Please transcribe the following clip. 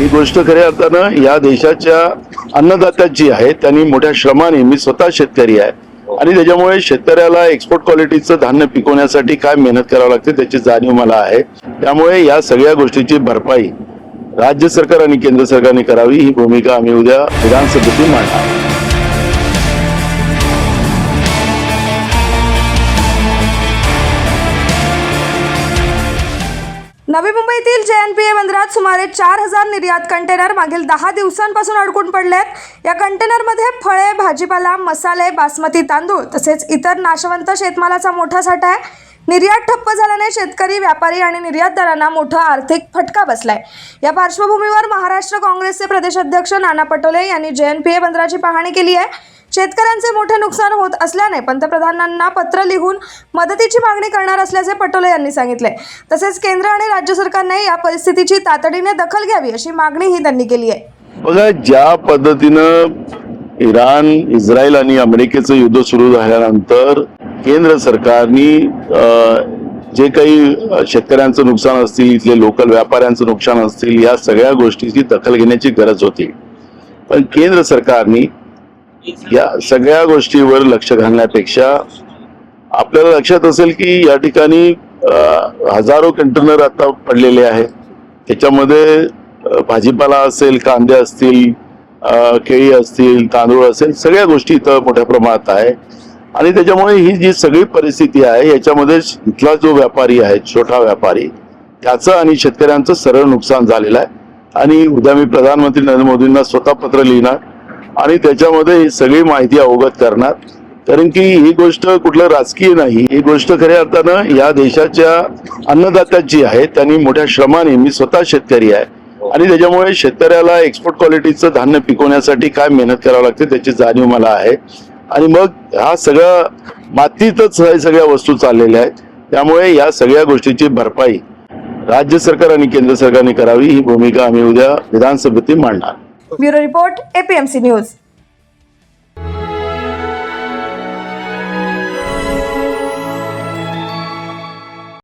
ही गोष्ट खऱ्या अर्थानं या देशाच्या अन्नदात्याची आहे। त्यांनी मोठ्या श्रमाने, मी स्वतः शेतकरी आहे आणि त्याच्यामुळे शेतकऱ्याला एक्सपोर्ट क्वालिटीचं धान्य पिकवण्यासाठी काय मेहनत करावी लागते त्याची जाणीव मला आहे। त्यामुळे या सगळ्या गोष्टीची भरपाई राज्य सरकार आणि केंद्र सरकारने करावी ही भूमिका आम्ही उद्या विधानसभेत मांडणार। नवी मुंबईतील JNPA बंदरात सुमारे 4000 निर्यात कंटेनर मागील 10 दिवसांपासून अडकून पडलेत। या कंटेनरमध्ये फळे, भाजीपाला, मसाले, बासमती तांदूळ तसेच इतर नाशवंत शेतमालाचा मोठा साठा आहे। निर्यात ठप्प झाल्याने शेतकरी, व्यापारी आणि निर्यातदारांना मोठा आर्थिक फटका बसलाय। या पार्श्वभूमीवर महाराष्ट्र काँग्रेसचे प्रदेशाध्यक्ष नाना पटोले यांनी JNPA बंदराची पाहणी केली आहे। शेतकऱ्यांचे मोठे नुकसान होत असल्याने पंतप्रधानांना पत्र लिहून मदतीची मागणी करणार असल्याचे पटोले यांनी सांगितले। तसेच केंद्र आणि राज्य सरकारने या परिस्थितीची तातडीने दखल घ्यावी अशी मागणीही त्यांनी केली आहे। बघा, ज्या पद्धतीनं इराण, इस्रायल आणि अमेरिकेचं युद्ध सुरू झाल्यानंतर केंद्र सरकारने जे काही शेतकऱ्यांचं नुकसान असतील, इथले लोकल व्यापाऱ्यांचं नुकसान असतील, या सगळ्या गोष्टीची दखल घेण्याची गरज होती। पण केंद्र सरकारने या सगळ्या गोष्टीवर लक्ष घालण्यापेक्षा आपल्याला लक्षात असेल की या ठिकाणी हजारो कंटेनर आता पडलेले आहेत। त्याच्यामध्ये भाजीपाला असेल, कांदे असतील, केळी असतील, तांदूळ असेल, सगळ्या गोष्टी इथं मोठ्या प्रमाणात आहे। आणि त्याच्यामुळे ही जी सगळी परिस्थिती आहे याच्यामध्ये इथला जो व्यापारी आहे, छोटा व्यापारी, त्याचं आणि शेतकऱ्यांचं सरळ नुकसान झालेलं आहे। आणि उद्या मी प्रधानमंत्री नरेंद्र मोदींना स्वतः पत्र लिहिणार आणि त्याच्यामध्ये ही सगळी माहिती अवगत करणार, कारण की ही गोष्ट कुठलं राजकीय नाही, ही गोष्ट खऱ्या अर्थानं या देशाच्या अन्नदात्याची आहे। त्यांनी मोठ्या श्रमाने, मी स्वतः शेतकरी आहे आणि त्याच्यामुळे शेतकऱ्याला एक्सपोर्ट क्वालिटीचं धान्य पिकवण्यासाठी काय मेहनत करावी लागते त्याची जाणीव मला आहे। आणि मग हा सगळं मातीतच या सगळ्या वस्तू चाललेल्या आहेत। त्यामुळे या सगळ्या गोष्टीची भरपाई राज्य सरकार आणि केंद्र सरकारने करावी ही भूमिका आम्ही उद्या विधानसभेत मांडणार। Bureau report, APMC news.